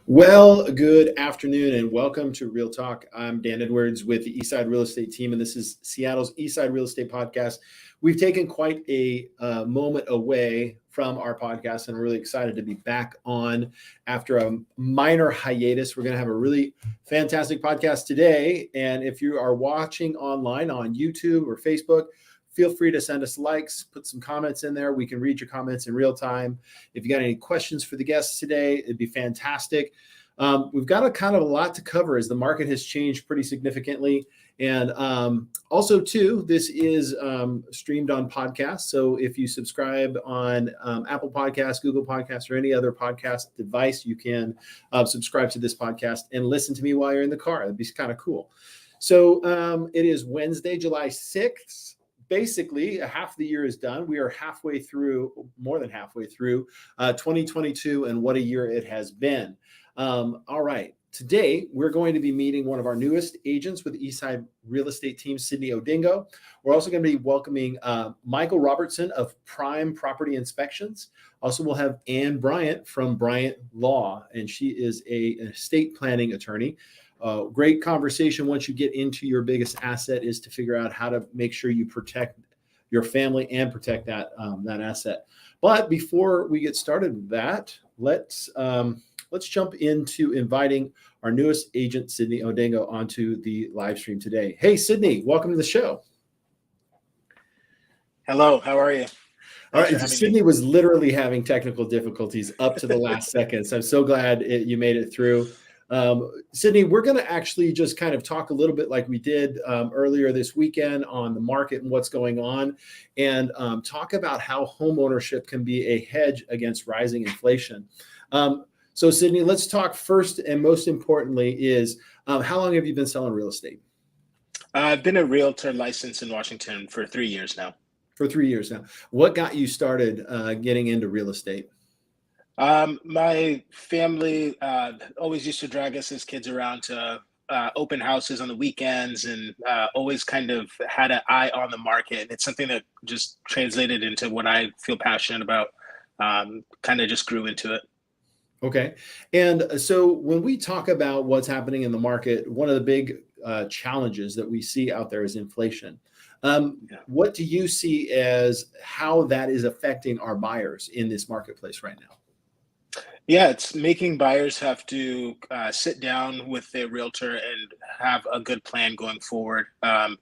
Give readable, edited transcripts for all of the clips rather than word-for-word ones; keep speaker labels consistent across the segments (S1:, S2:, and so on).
S1: Well, good afternoon and welcome to Real Talk. I'm Dan Edwards with the Eastside Real Estate team, and this is Seattle's Eastside Real Estate podcast. We've taken quite a moment away from our podcast, and I'm really excited to be back on after a minor hiatus. We're going to have a really fantastic podcast today. And if you are watching online on YouTube or Facebook, feel free to send us likes, put some comments in there. We can read your comments in real time. If you got any questions for the guests today, it'd be fantastic. We've got a kind of a lot to cover as the market has changed pretty significantly. And also, too, this is streamed on podcasts. So if you subscribe on Apple Podcasts, Google Podcasts, or any other podcast device, you can subscribe to this podcast and listen to me while you're in the car. That'd be kind of cool. So it is Wednesday, July 6th. Basically, half the year is done. We are halfway through, more than halfway through 2022, and what a year it has been. All right. Today, we're going to be meeting one of our newest agents with the Eastside Real Estate team, Sydney Odingo. We're also going to be welcoming Michael Roberson of Prime Property Inspections. Also, we'll have Ann Bryant from Bryant Law, and she is an estate planning attorney. Great conversation once you get into your biggest asset is to figure out how to make sure you protect your family and protect that asset. But before we get started with that, let's jump into inviting our newest agent, Sydney Odingo, onto the live stream today. Hey, Sydney, welcome to the show.
S2: Hello, how are you?
S1: All right, Sydney was literally having technical difficulties up to the last second, so I'm so glad you made it through. Sydney, we're going to actually just kind of talk a little bit like we did earlier this weekend on the market and what's going on, and talk about how home ownership can be a hedge against rising inflation. So Sydney, let's talk first and most importantly is how long have you been selling real estate?
S2: I've been a realtor licensed in Washington for 3 years now.
S1: For 3 years now. What got you started getting into real estate?
S2: My family always used to drag us as kids around to open houses on the weekends and always kind of had an eye on the market. It's something that just translated into what I feel passionate about, kind of just grew into it.
S1: Okay. And so when we talk about what's happening in the market, one of the big challenges that we see out there is inflation. What do you see as how that is affecting our buyers in this marketplace right now?
S2: Yeah, it's making buyers have to sit down with their realtor and have a good plan going forward.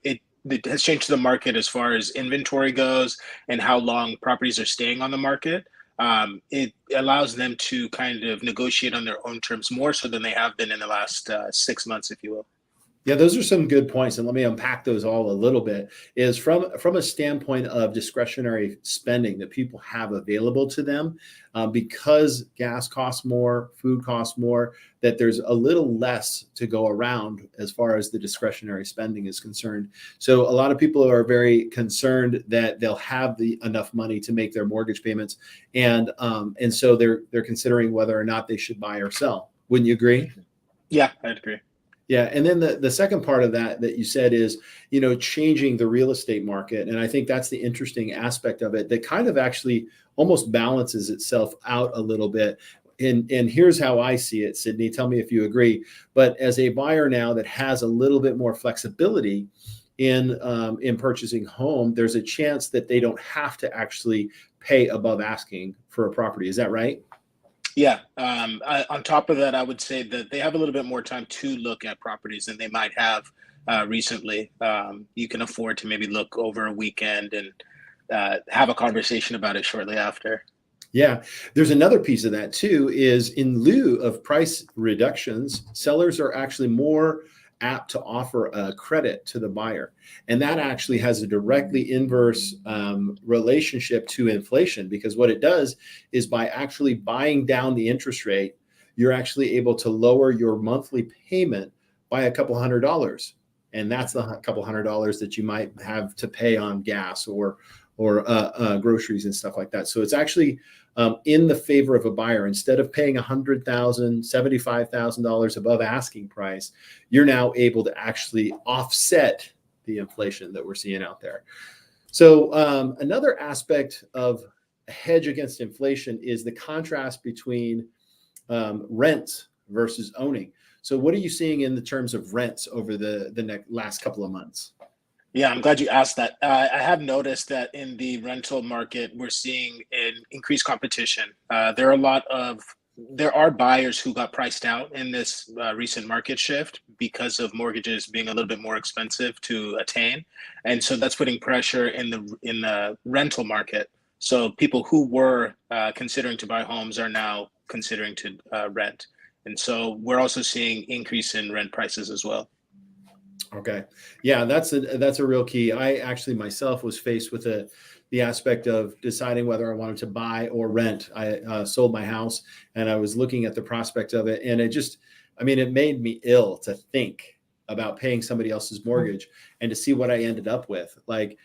S2: It has changed the market as far as inventory goes and how long properties are staying on the market. It allows them to kind of negotiate on their own terms more so than they have been in the last 6 months, if you will.
S1: Yeah, those are some good points, and let me unpack those all a little bit. Is from a standpoint of discretionary spending that people have available to them, because gas costs more, food costs more, that there's a little less to go around as far as the discretionary spending is concerned. So a lot of people are very concerned that they'll have enough money to make their mortgage payments, and so they're considering whether or not they should buy or sell. Wouldn't you agree?
S2: Yeah, I'd agree.
S1: Yeah. And then the second part of that you said is, changing the real estate market. And I think that's the interesting aspect of it that kind of actually almost balances itself out a little bit. And here's how I see it, Sydney. Tell me if you agree. But as a buyer now that has a little bit more flexibility in purchasing home, there's a chance that they don't have to actually pay above asking for a property. Is that right?
S2: Yeah. On top of that, I would say that they have a little bit more time to look at properties than they might have recently. You can afford to maybe look over a weekend and have a conversation about it shortly after.
S1: Yeah. There's another piece of that too, is in lieu of price reductions, sellers are actually more apt to offer a credit to the buyer. And that actually has a directly inverse relationship to inflation, because what it does is by actually buying down the interest rate, you're actually able to lower your monthly payment by a couple $100. And that's the couple $100 that you might have to pay on gas or groceries and stuff like that. So it's actually in the favor of a buyer. Instead of paying $100,000, $75,000 above asking price, you're now able to actually offset the inflation that we're seeing out there. So another aspect of a hedge against inflation is the contrast between rents versus owning. So what are you seeing in the terms of rents over the last couple of months?
S2: Yeah, I'm glad you asked that. I have noticed that in the rental market, we're seeing an increased competition. There are buyers who got priced out in this recent market shift because of mortgages being a little bit more expensive to attain, and so that's putting pressure in the rental market. So people who were considering to buy homes are now considering to rent, and so we're also seeing increase in rent prices as well.
S1: Okay. Yeah, that's a real key. I actually myself was faced with the aspect of deciding whether I wanted to buy or rent. I sold my house and I was looking at the prospect of it. And it made me ill to think about paying somebody else's mortgage and to see what I ended up with. Like,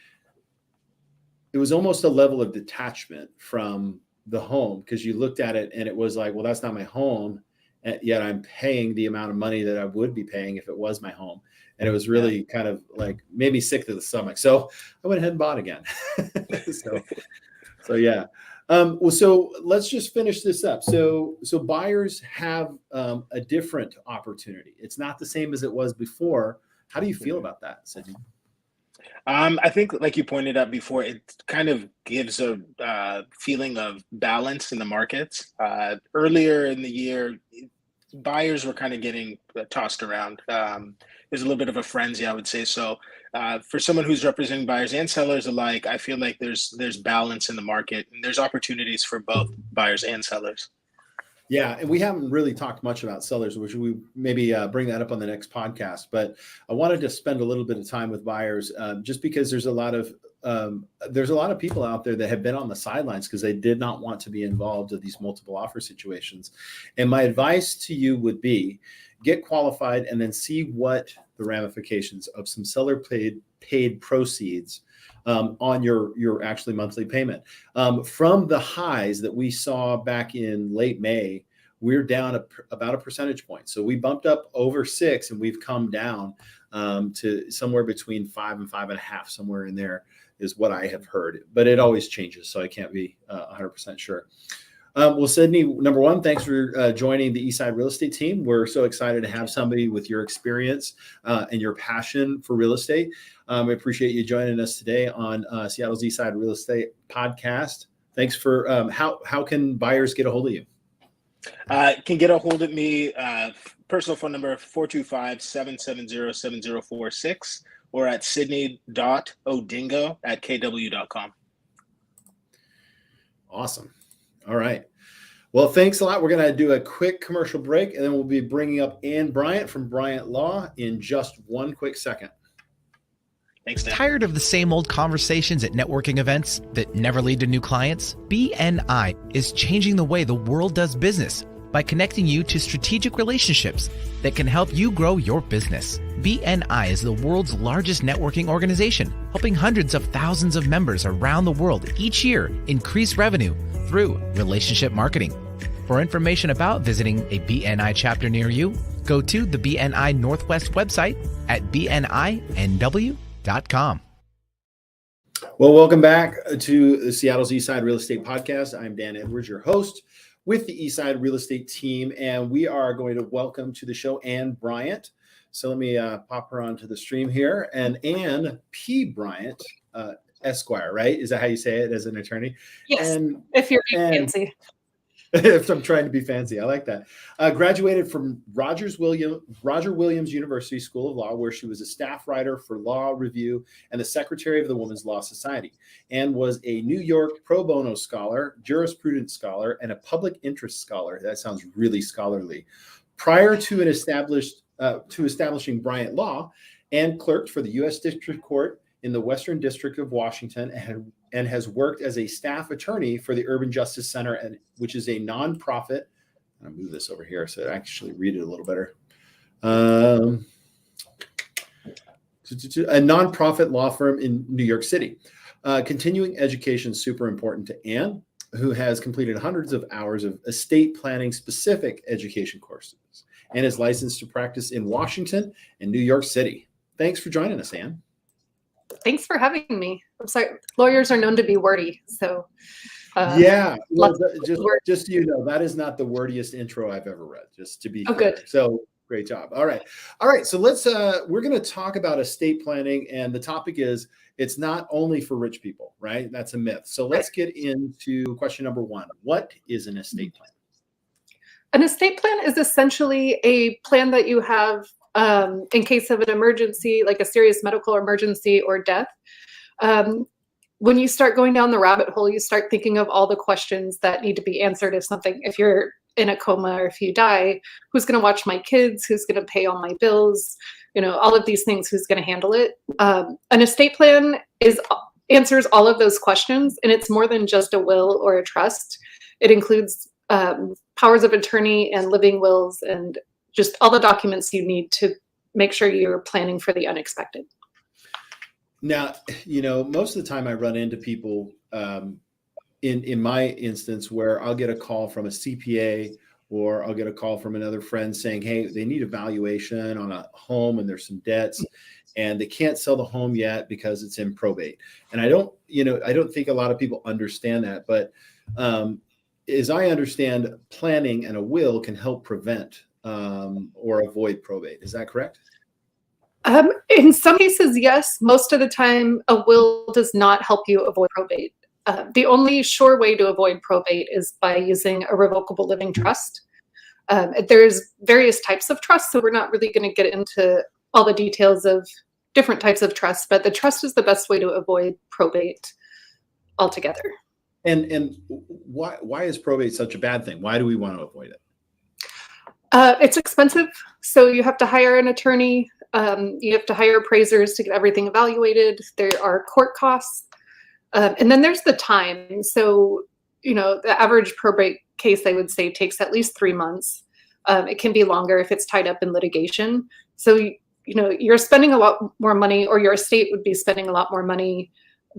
S1: it was almost a level of detachment from the home, because you looked at it and it was like, well, that's not my home. And yet I'm paying the amount of money that I would be paying if it was my home. And it was really kind of like made me sick to the stomach. So I went ahead and bought again. so yeah. So let's just finish this up. So buyers have a different opportunity. It's not the same as it was before. How do you feel about that, Sydney?
S2: I think, like you pointed out before, it kind of gives a feeling of balance in the markets. Earlier in the year, buyers were kind of getting tossed around. There's a little bit of a frenzy, I would say. So for someone who's representing buyers and sellers alike, I feel like there's balance in the market and there's opportunities for both buyers and sellers.
S1: Yeah, and we haven't really talked much about sellers, which we maybe bring that up on the next podcast. But I wanted to spend a little bit of time with buyers, just because there's a lot of people out there that have been on the sidelines because they did not want to be involved in these multiple offer situations. And my advice to you would be, get qualified and then see what the ramifications of some seller paid proceeds on your actually monthly payment. From the highs that we saw back in late May, we're down about a percentage point. So we bumped up over 6 and we've come down to somewhere between 5 and 5.5, somewhere in there is what I have heard, but it always changes. So I can't be 100% sure. Well, Sydney, number one, thanks for joining the Eastside Real Estate team. We're so excited to have somebody with your experience and your passion for real estate. I appreciate you joining us today on Seattle's Eastside Real Estate podcast. Thanks for how can buyers get a hold of you?
S2: Can get a hold of me, personal phone number 425-770-7046 or at sydney.odingo@kw.com.
S1: Awesome. All right. Well, thanks a lot. We're going to do a quick commercial break, and then we'll be bringing up Ann Bryant from Bryant Law in just one quick second.
S2: Thanks, Dan.
S3: Tired of the same old conversations at networking events that never lead to new clients? BNI is changing the way the world does business by connecting you to strategic relationships that can help you grow your business. BNI is the world's largest networking organization, helping hundreds of thousands of members around the world each year increase revenue through relationship marketing. For information about visiting a BNI chapter near you, go to the BNI Northwest website at bninw.com.
S1: Well, welcome back to Seattle's Eastside Real Estate Podcast. I'm Dan Edwards, your host with the Eastside Real Estate team, and we are going to welcome to the show Ann Bryant. So let me pop her onto the stream here. And Ann P. Bryant, Esquire, right? Is that how you say it as an attorney?
S4: Yes, if you're being fancy.
S1: If I'm trying to be fancy, I like that. Graduated from Roger Williams University School of Law, where she was a staff writer for Law Review and the secretary of the Women's Law Society, and was a New York pro bono scholar, jurisprudence scholar, and a public interest scholar. That sounds really scholarly. Prior to establishing Bryant Law, Ann clerked for the U.S. District Court in the Western District of Washington and has worked as a staff attorney for the Urban Justice Center, which is a nonprofit. I'll move this over here so I actually read it a little better. A nonprofit law firm in New York City. Continuing education is super important to Ann, who has completed hundreds of hours of estate planning specific education courses and is licensed to practice in Washington and New York City. Thanks for joining us, Ann.
S4: Thanks for having me. I'm sorry, lawyers are known to be wordy, so
S1: Yeah, well,
S4: Lots of
S1: just so you know, that is not the wordiest intro I've ever read, just to be clear.
S4: good.
S1: So great job. All right. So let's we're going to talk about estate planning, and the topic is it's not only for rich people, right? That's a myth. So let's get into question number one. What is an estate plan?
S4: An estate plan is essentially a plan that you have in case of an emergency, like a serious medical emergency or death. When you start going down the rabbit hole, you start thinking of all the questions that need to be answered. If you're in a coma or if you die, who's going to watch my kids? Who's going to pay all my bills? All of these things, who's going to handle it? An estate plan answers all of those questions, and it's more than just a will or a trust. It includes powers of attorney and living wills and just all the documents you need to make sure you're planning for the unexpected.
S1: Now, most of the time I run into people in my instance where I'll get a call from a CPA or I'll get a call from another friend saying, hey, they need a valuation on a home and there's some debts and they can't sell the home yet because it's in probate. And I don't think a lot of people understand that, but as I understand, planning and a will can help prevent or avoid probate. Is that correct?
S4: In some cases, yes. Most of the time, a will does not help you avoid probate. The only sure way to avoid probate is by using a revocable living trust. There's various types of trusts, so we're not really going to get into all the details of different types of trusts, but the trust is the best way to avoid probate altogether.
S1: And why is probate such a bad thing? Why do we want to avoid it?
S4: It's expensive, so you have to hire an attorney. You have to hire appraisers to get everything evaluated. There are court costs. And then there's the time. So, the average probate case, I would say, takes at least 3 months. It can be longer if it's tied up in litigation. So, you're spending a lot more money, or your estate would be spending a lot more money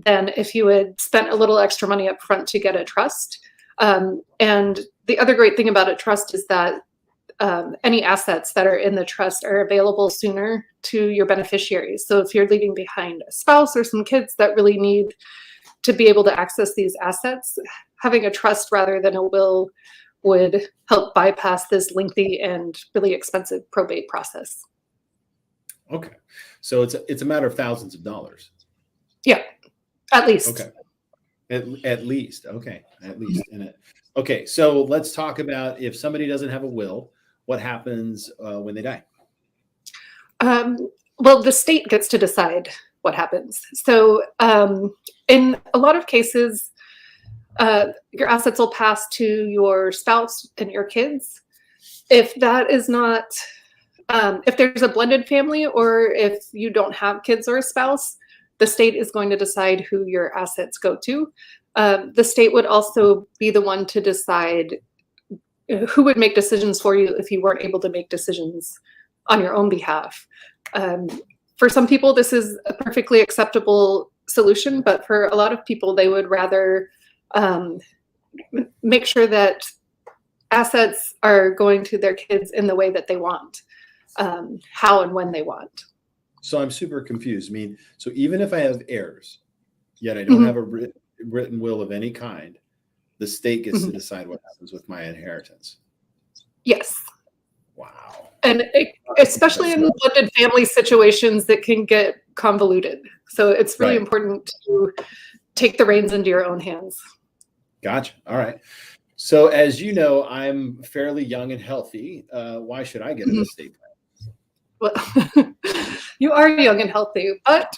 S4: than if you had spent a little extra money up front to get a trust. And the other great thing about a trust is that any assets that are in the trust are available sooner to your beneficiaries. So if you're leaving behind a spouse or some kids that really need to be able to access these assets, having a trust rather than a will would help bypass this lengthy and really expensive probate process.
S1: Okay. So it's a matter of thousands of dollars.
S4: Yeah, at least.
S1: Okay. At least. Okay. At least in it. Okay. So let's talk about if somebody doesn't have a will, what happens when they die?
S4: Well, the state gets to decide what happens. So in a lot of cases, your assets will pass to your spouse and your kids. If that is not, if there's a blended family or if you don't have kids or a spouse, the state is going to decide who your assets go to. The state would also be the one to decide who would make decisions for you if you weren't able to make decisions on your own behalf. For some people, this is a perfectly acceptable solution, but for a lot of people, they would rather make sure that assets are going to their kids in the way that they want, how and when they want.
S1: So I'm super confused. I mean, so even if I have heirs, yet I don't have a written will of any kind, the state gets to decide what happens with my inheritance.
S4: Yes.
S1: Wow.
S4: And especially in blended family situations that can get convoluted. So it's really important to take the reins into your own hands.
S1: Gotcha. All right. So as you know, I'm fairly young and healthy. Why should I get an estate plan?
S4: Well, you are young and healthy, but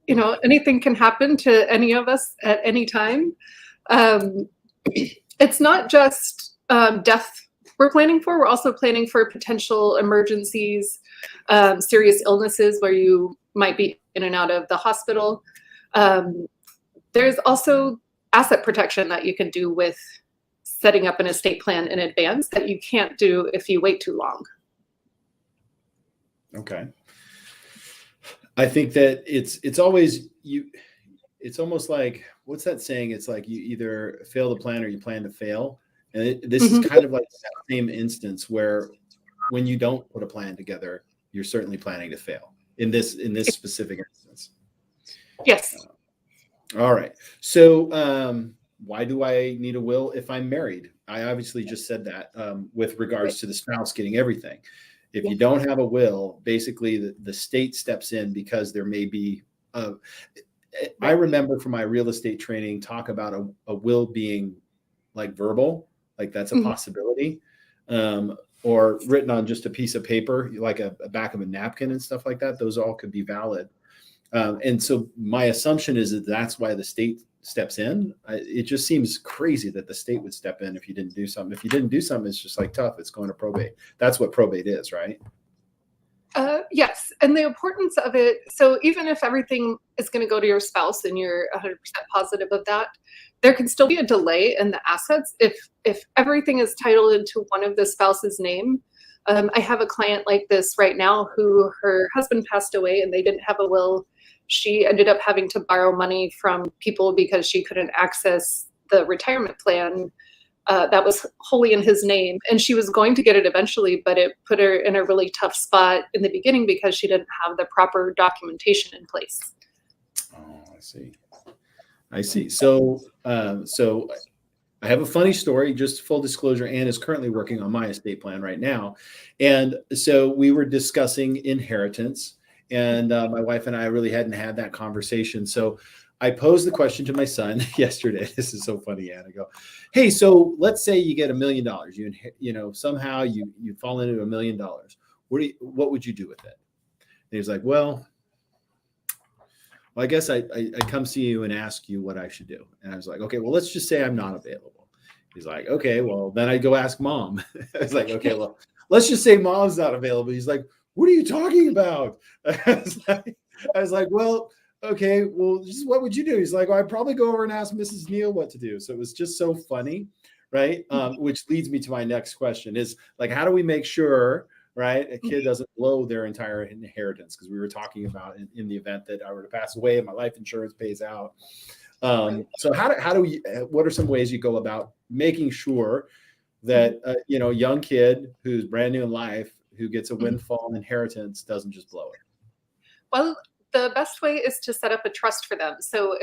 S4: anything can happen to any of us at any time. It's not just death we're planning for. We're also planning for potential emergencies, serious illnesses where you might be in and out of the hospital. There's also asset protection that you can do with setting up an estate plan in advance that you can't do if you wait too long.
S1: Okay. I think that it's always it's almost like, what's that saying? It's like you either fail to plan or you plan to fail. And this is kind of like that same instance where when you don't put a plan together, you're certainly planning to fail in this specific instance.
S4: Yes.
S1: All right. So why do I need a will if I'm married? I obviously just said that with regards to the spouse getting everything. If you don't have a will, basically the state steps in because there may be I remember from my real estate training talk about a will being like verbal, like that's a possibility, or written on just a piece of paper, like a back of a napkin and stuff like that. Those all could be valid. And so my assumption is that that's why the state steps in. It just seems crazy that the state would step in if you didn't do something. If you didn't do something, it's just like tough. It's going to probate. That's what probate is, right?
S4: Yes, and the importance of it. So even if everything is going to go to your spouse and you're 100% positive of that, there can still be a delay in the assets if everything is titled into one of the spouse's name. I have a client like this right now who her husband passed away and they didn't have a will. She ended up having to borrow money from people because she couldn't access the retirement plan that was wholly in his name. And she was going to get it eventually, but it put her in a really tough spot in the beginning because she didn't have the proper documentation in place.
S1: Oh, I see. So I have a funny story, just full disclosure. Ann is currently working on my estate plan right now. And so we were discussing inheritance, and my wife and I really hadn't had that conversation. So I posed the question to my son yesterday. This is so funny, Ann. I go, hey, so let's say you get $1 million. Somehow you fall into $1 million. What would you do with it? And he's like, well, I guess I come see you and ask you what I should do. And I was like, okay, well, let's just say I'm not available. He's like, okay, well, then I go ask mom. I was like, okay, well, let's just say mom's not available. He's like, what are you talking about? I was like, well, okay, well, just what would you do? He's like, well, I'd probably go over and ask Mrs. Neal what to do. So it was just so funny, right? Which leads me to my next question is like, how do we make sure, right, a kid doesn't blow their entire inheritance? Because we were talking about in the event that I were to pass away and my life insurance pays out. So how do we, what are some ways you go about making sure that, a young kid who's brand new in life, who gets a windfall inheritance doesn't just blow it?
S4: Well, the best way is to set up a trust for them. So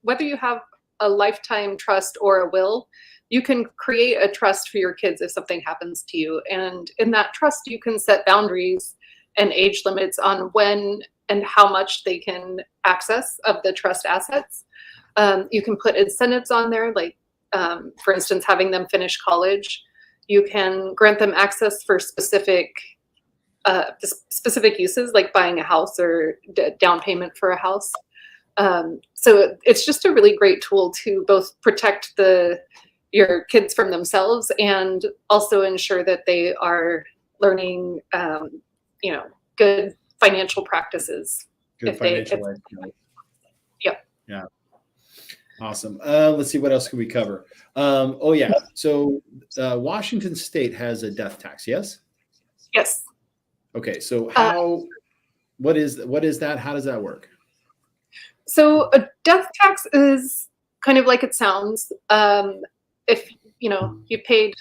S4: whether you have a lifetime trust or a will, you can create a trust for your kids if something happens to you. And in that trust, you can set boundaries and age limits on when and how much they can access of the trust assets. You can put incentives on there, like, for instance, having them finish college. You can grant them access for specific uses, like buying a house or down payment for a house. So it's just a really great tool to both protect your kids from themselves and also ensure that they are learning, good financial practices.
S1: Good financial life.
S4: Yep.
S1: Yeah. Awesome. Let's see, what else can we cover? So Washington State has a death tax, yes?
S4: Yes.
S1: Okay, so what is that? How does that work?
S4: So a death tax is kind of like it sounds. If you paid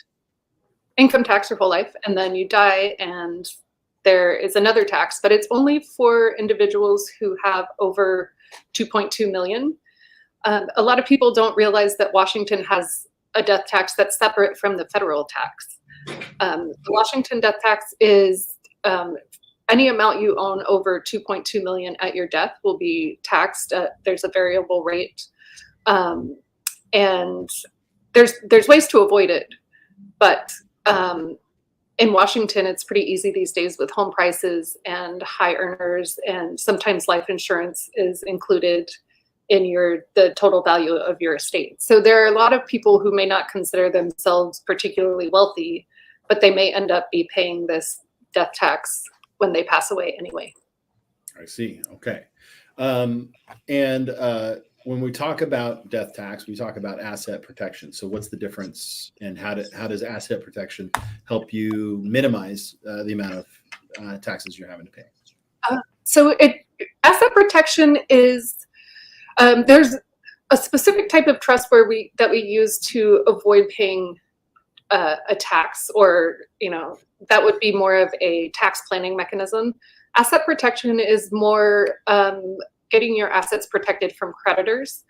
S4: income tax your whole life and then you die and there is another tax, but it's only for individuals who have over 2.2 million. A lot of people don't realize that Washington has a death tax that's separate from the federal tax. The Washington death tax is any amount you own over 2.2 million at your death will be taxed. There's a variable rate, and there's ways to avoid it, but in Washington, it's pretty easy these days with home prices and high earners, and sometimes life insurance is included in the total value of your estate. So there are a lot of people who may not consider themselves particularly wealthy, but they may end up be paying this death tax when they pass away anyway.
S1: I see. Okay. When we talk about death tax, we talk about asset protection. So what's the difference, and how does asset protection help you minimize the amount of taxes you're having to pay?
S4: Asset protection is, there's a specific type of trust that we use to avoid paying a tax, or that would be more of a tax planning mechanism. Asset protection is more getting your assets protected from creditors.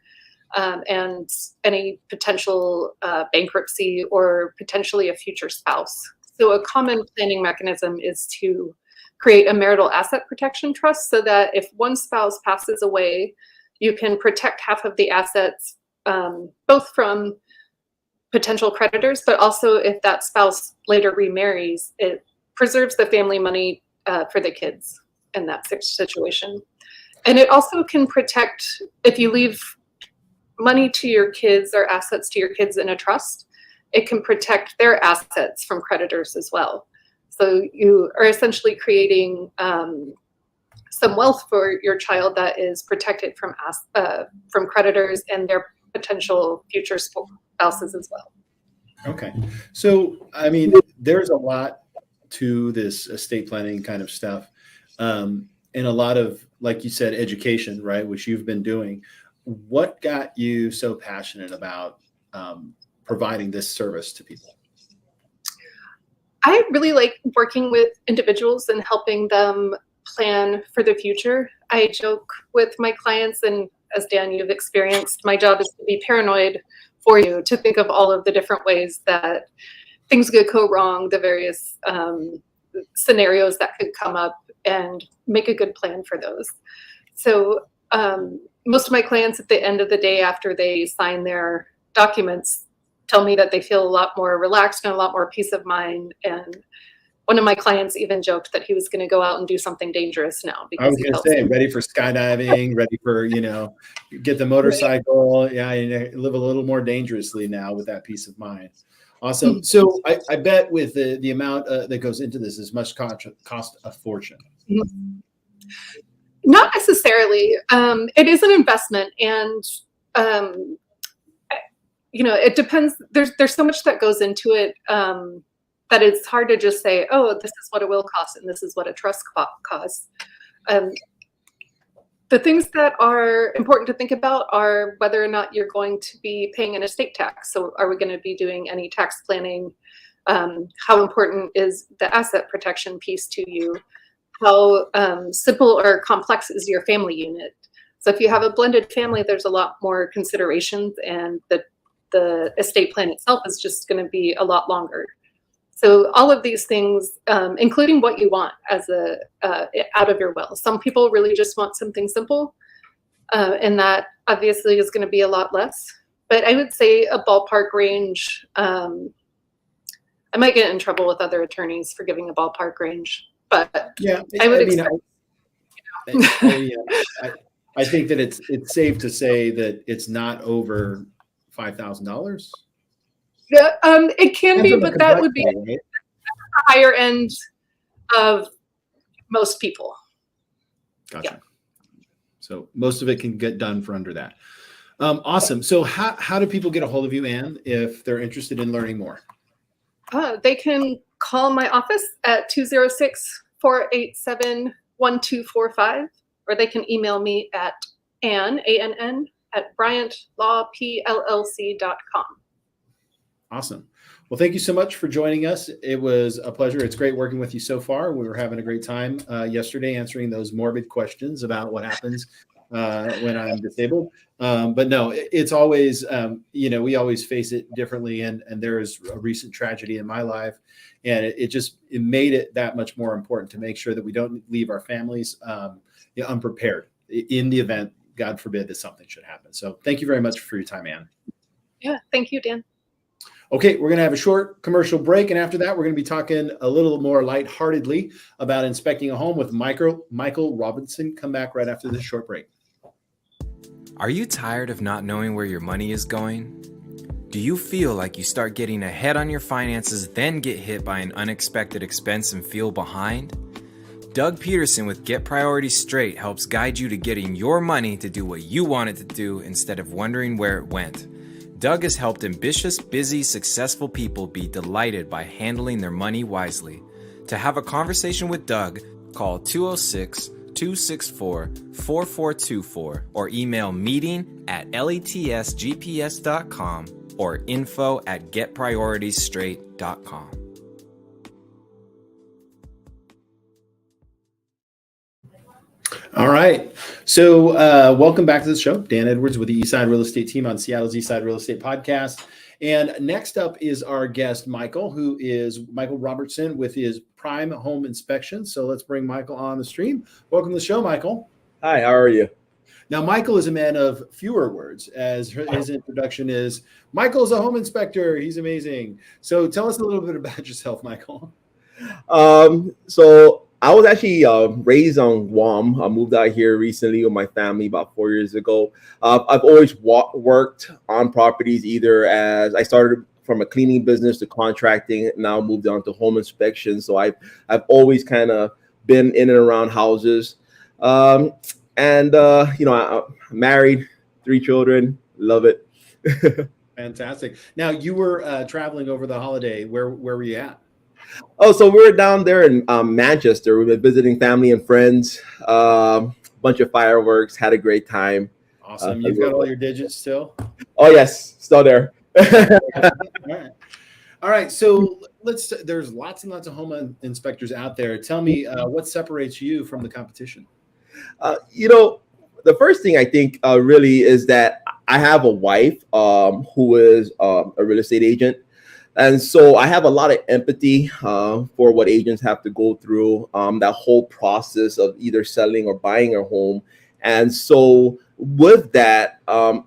S4: and any potential bankruptcy or potentially a future spouse. So a common planning mechanism is to create a marital asset protection trust so that if one spouse passes away, you can protect half of the assets, both from potential creditors, but also if that spouse later remarries, it preserves the family money for the kids in that situation. And it also can protect, if you leave money to your kids or assets to your kids in a trust, it can protect their assets from creditors as well. So you are essentially creating some wealth for your child that is protected from creditors and their potential future spouses as well.
S1: Okay. So, I mean, there's a lot to this estate planning kind of stuff. And a lot of, like you said, education, right? Which you've been doing. What got you so passionate about providing this service to people?
S4: I really like working with individuals and helping them plan for the future. I joke with my clients, and as Dan, you've experienced, my job is to be paranoid for you, to think of all of the different ways that things could go wrong, the various scenarios that could come up, and make a good plan for those. So most of my clients at the end of the day, after they sign their documents, tell me that they feel a lot more relaxed and a lot more peace of mind. And one of my clients even joked that he was going to go out and do something dangerous now. Because
S1: I was going to say, ready for skydiving, ready for, get the motorcycle. Right. Yeah, live a little more dangerously now with that peace of mind. Awesome. Mm-hmm. So I bet with the amount that goes into this must cost a fortune.
S4: Mm-hmm. Not necessarily. It is an investment, and it depends. There's so much that goes into it that it's hard to just say, oh, this is what it will cost and this is what a trust costs. The things that are important to think about are whether or not you're going to be paying an estate tax. So are we going to be doing any tax planning? How important is the asset protection piece to you? How simple or complex is your family unit? So if you have a blended family, there's a lot more considerations, and the estate plan itself is just going to be a lot longer. So all of these things, including what you want as out of your will. Some people really just want something simple, and that obviously is going to be a lot less. But I would say a ballpark range. I might get in trouble with other attorneys for giving a ballpark range, but
S1: yeah,
S4: I would expect.
S1: I think that it's safe to say that it's not over $5,000.
S4: Yeah, it can be, but that would be right? The higher end of most people.
S1: Gotcha. Yeah. So most of it can get done for under that. Awesome. So how do people get a hold of you, Ann, if they're interested in learning more?
S4: They can call my office at 206-487-1245, or they can email me at Ann, A-N-N, at BryantLawPLLC.com.
S1: Awesome. Well, thank you so much for joining us. It was a pleasure. It's great working with you so far. We were having a great time yesterday answering those morbid questions about what happens when I'm disabled. But no, it's always, we always face it differently. And there is a recent tragedy in my life. And it made it that much more important to make sure that we don't leave our families unprepared in the event, God forbid, that something should happen. So thank you very much for your time, Ann.
S4: Yeah, thank you, Dan.
S1: Okay, we're going to have a short commercial break, and after that, we're going to be talking a little more lightheartedly about inspecting a home with Michael Roberson. Come back right after this short break.
S5: Are you tired of not knowing where your money is going? Do you feel like you start getting ahead on your finances, then get hit by an unexpected expense and feel behind? Doug Peterson with Get Priorities Straight helps guide you to getting your money to do what you want it to do instead of wondering where it went. Doug has helped ambitious, busy, successful people be delighted by handling their money wisely. To have a conversation with Doug, call 206-264-4424 or email meeting@letsgps.com or info@getprioritiesstraight.com.
S1: All right. So welcome back to the show. Dan Edwards with the Eastside Real Estate team on Seattle's Eastside Real Estate Podcast. And next up is our guest, Michael, who is Michael Roberson with his Prime Home Inspection. So let's bring Michael on the stream. Welcome to the show, Michael.
S6: Hi, how are you?
S1: Now, Michael is a man of fewer words, as his introduction is, Michael's a home inspector. He's amazing. So tell us a little bit about yourself, Michael.
S6: So I was actually raised on Guam. I moved out here recently with my family about 4 years ago. I've always worked on properties, either as I started from a cleaning business to contracting, now moved on to home inspection. So I've always kind of been in and around houses. I'm married, 3 children, love it.
S1: Fantastic. Now, you were traveling over the holiday. Where were you at?
S6: Oh, so we were down there in Manchester. We've been visiting family and friends, bunch of fireworks, had a great time.
S1: Awesome. You've got all your digits still?
S6: Oh, yes, still there.
S1: All right. So there's lots and lots of home inspectors out there. Tell me what separates you from the competition?
S6: The first thing I think really is that I have a wife who is a real estate agent. And so I have a lot of empathy for what agents have to go through, that whole process of either selling or buying a home. And so with that, I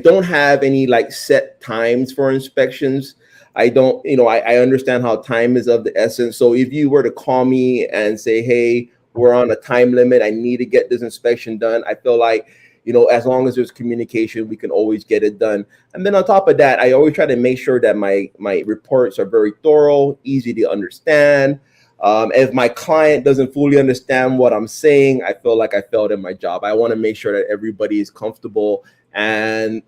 S6: don't have any like set times for inspections. I don't, I understand how time is of the essence. So if you were to call me and say, hey, we're on a time limit, I need to get this inspection done, I feel like, as long as there's communication, we can always get it done. And then on top of that, I always try to make sure that my reports are very thorough, easy to understand. If my client doesn't fully understand what I'm saying, I feel like I failed in my job. I want to make sure that everybody is comfortable, and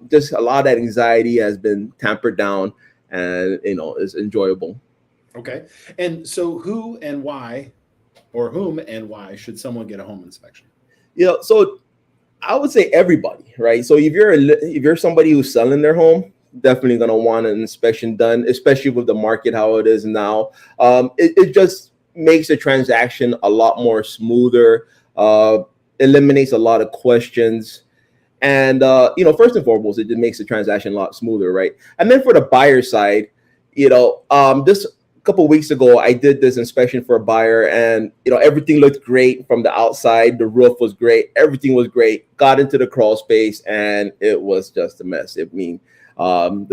S6: just a lot of that anxiety has been tampered down, and is enjoyable.
S1: Okay. And so whom and why should someone get a home inspection?
S6: So I would say everybody, right? So if you're somebody who's selling their home, definitely going to want an inspection done, especially with the market how it is now. It just makes the transaction a lot more smoother, eliminates a lot of questions. And, first and foremost, it just makes the transaction a lot smoother, right? And then for the buyer side, just a couple of weeks ago, I did this inspection for a buyer, and everything looked great from the outside. The roof was great, everything was great. Got into the crawl space, and it was just a mess. The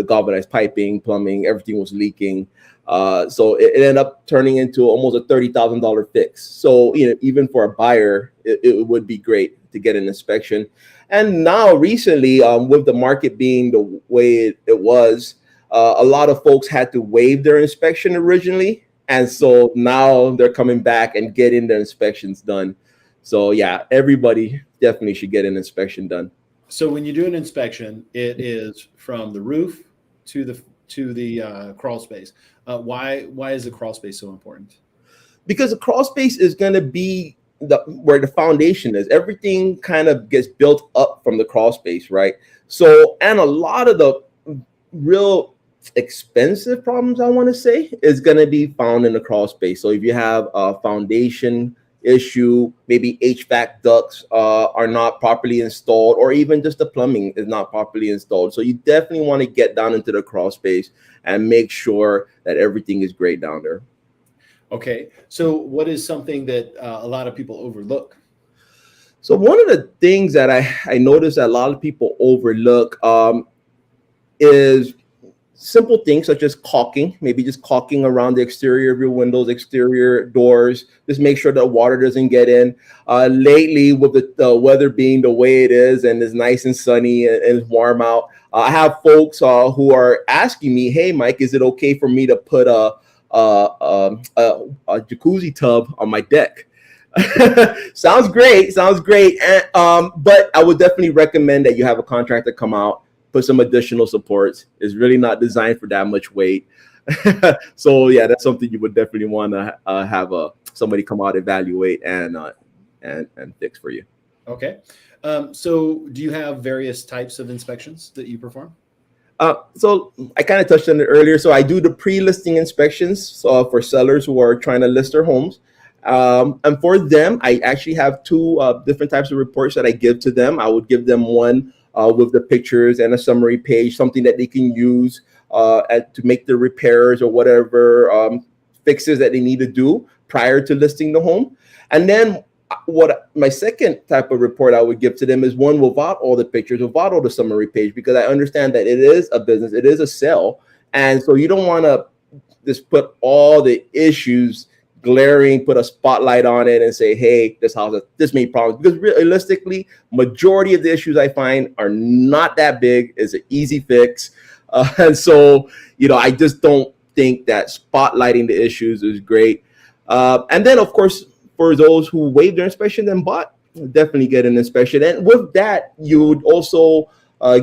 S6: galvanized piping, plumbing, everything was leaking. So it ended up turning into almost a $30,000 fix. So even for a buyer, it would be great to get an inspection. And now recently, with the market being the way it was, a lot of folks had to waive their inspection originally. And so now they're coming back and getting their inspections done. So yeah, everybody definitely should get an inspection done.
S1: So when you do an inspection, it is from the roof to the crawl space. Why is the crawl space so important?
S6: Because the crawl space is going to be where the foundation is. Everything kind of gets built up from the crawl space, right? So, and a lot of the real expensive problems, I want to say, is going to be found in the crawl space. So if you have a foundation issue, maybe HVAC ducts are not properly installed, or even just the plumbing is not properly installed. So you definitely want to get down into the crawl space and make sure that everything is great down there.
S1: Okay. So what is something that a lot of people overlook?
S6: So one of the things that I noticed that a lot of people overlook is simple things such as caulking, maybe just caulking around the exterior of your windows, exterior doors. Just make sure that water doesn't get in. Lately, with the weather being the way it is and it's nice and sunny and it's warm out, I have folks who are asking me, hey, Mike, is it okay for me to put a jacuzzi tub on my deck? Sounds great. And, but I would definitely recommend that you have a contractor come out, put some additional supports. It's really not designed for that much weight. So yeah, that's something you would definitely want to have somebody come out, evaluate, and fix for you.
S1: Okay. So do you have various types of inspections that you perform?
S6: So I kind of touched on it earlier. So I do the pre-listing inspections for sellers who are trying to list their homes. And for them, I actually have two different types of reports that I give to them. I would give them one with the pictures and a summary page, something that they can use to make the repairs or whatever fixes that they need to do prior to listing the home. And then what my second type of report I would give to them is one without all the pictures, without all the summary page, because I understand that it is a business, it is a sale. And so you don't want to just put all the issues glaring, put a spotlight on it and say, hey, this house, this made problems. Because realistically, majority of the issues I find are not that big. It's an easy fix. And so, I just don't think that spotlighting the issues is great. And then, of course, for those who waived their inspection and bought, definitely get an inspection. And with that, you would also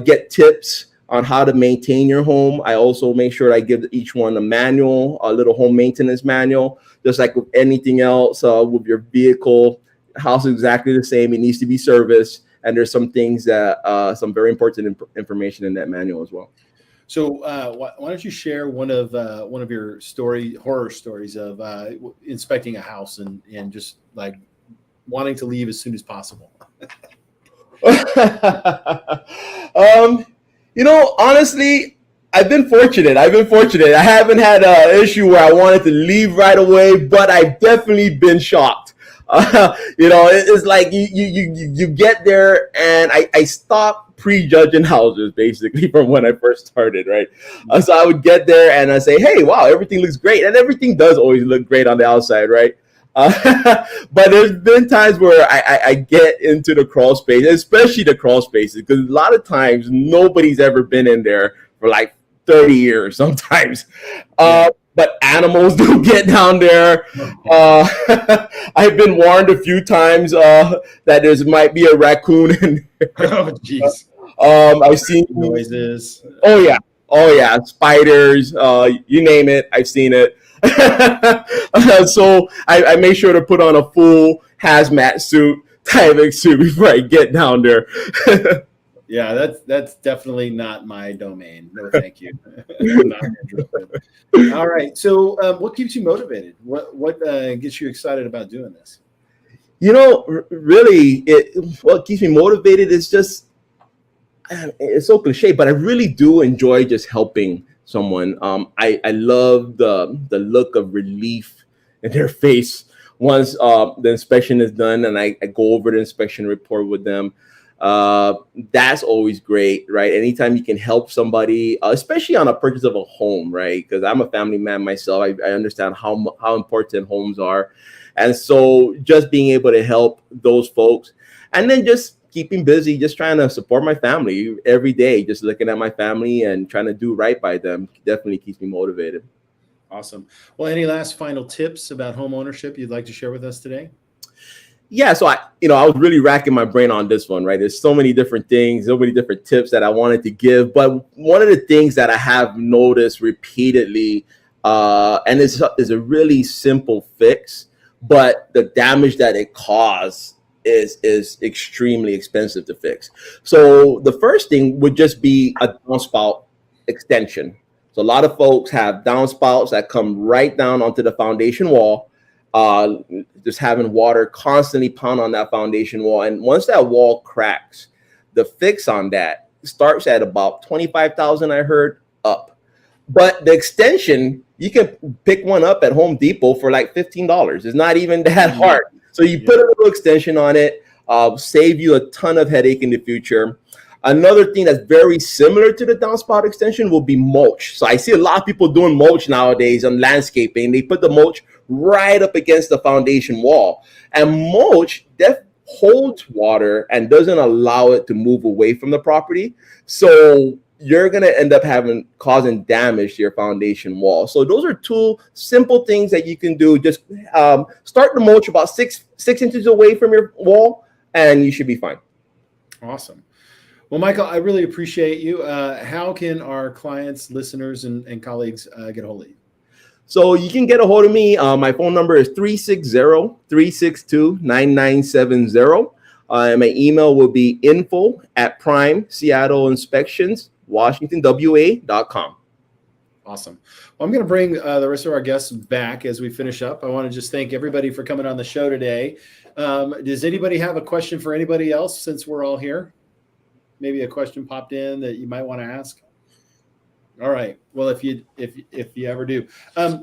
S6: get tips on how to maintain your home. I also make sure I give each one a manual, a little home maintenance manual, just like with anything else with your vehicle. House is exactly the same. It needs to be serviced. And there's some things that, some very important information in that manual as well.
S1: So why don't you share one of your horror stories of inspecting a house and just like wanting to leave as soon as possible?
S6: Honestly, I've been fortunate. I haven't had an issue where I wanted to leave right away, but I've definitely been shocked. It's like you get there, and I stopped prejudging houses basically from when I first started, right? So I would get there and I say, hey, wow, everything looks great, and everything does always look great on the outside, right? But there's been times where I get into the crawl space, especially the crawl spaces, because a lot of times nobody's ever been in there for like 30 years sometimes. But animals do get down there. I've been warned a few times that there might be a raccoon in there.
S1: Oh, jeez.
S6: I've seen
S1: noises.
S6: Oh yeah, spiders. You name it, I've seen it. So I make sure to put on a full hazmat suit, Tyvek suit before I get down there.
S1: Yeah, that's definitely not my domain. No, thank you. Not interested. All right. So, what keeps you motivated? What gets you excited about doing this?
S6: Really, what keeps me motivated is just, it's so cliche, but I really do enjoy just helping someone. I love the look of relief in their face once the inspection is done, and I go over the inspection report with them. That's always great, right? Anytime you can help somebody, especially on a purchase of a home, right? Because I'm a family man myself. I understand how important homes are. And so just being able to help those folks, and then just keeping busy, just trying to support my family every day, just looking at my family and trying to do right by them definitely keeps me motivated.
S1: Awesome. Well, any last final tips about home ownership you'd like to share with us today?
S6: Yeah, so I was really racking my brain on this one, right? There's so many different things, so many different tips that I wanted to give. But one of the things that I have noticed repeatedly, and is a really simple fix, but the damage that it causes is extremely expensive to fix. So the first thing would just be a downspout extension. So a lot of folks have downspouts that come right down onto the foundation wall. Just having water constantly pound on that foundation wall. And once that wall cracks, the fix on that starts at about $25,000, I heard, up. But the extension, you can pick one up at Home Depot for like $15. It's not even that hard. So you put a little extension on it, save you a ton of headache in the future. Another thing that's very similar to the downspout extension will be mulch. So I see a lot of people doing mulch nowadays on landscaping. They put the mulch right up against the foundation wall. And mulch holds water and doesn't allow it to move away from the property. So you're going to end up causing damage to your foundation wall. So those are two simple things that you can do. Just start the mulch about six inches away from your wall, and you should be fine.
S1: Awesome. Well, Michael, I really appreciate you. How can our clients, listeners, and colleagues get a hold of you?
S6: So you can get a hold of me. My phone number is 360-362-9970. And my email will be info@PrimeSeattleInspections.com.
S1: Awesome. Well, I'm going to bring the rest of our guests back as we finish up. I want to just thank everybody for coming on the show today. Does anybody have a question for anybody else since we're all here? Maybe a question popped in that you might want to ask. All right. Well, if you ever do.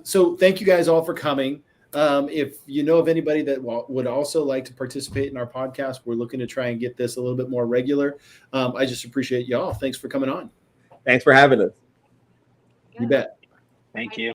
S1: So thank you guys all for coming. If you know of anybody that would also like to participate in our podcast, we're looking to try and get this a little bit more regular. I just appreciate y'all. Thanks for coming on.
S6: Thanks for having us.
S1: You bet.
S2: Thank you.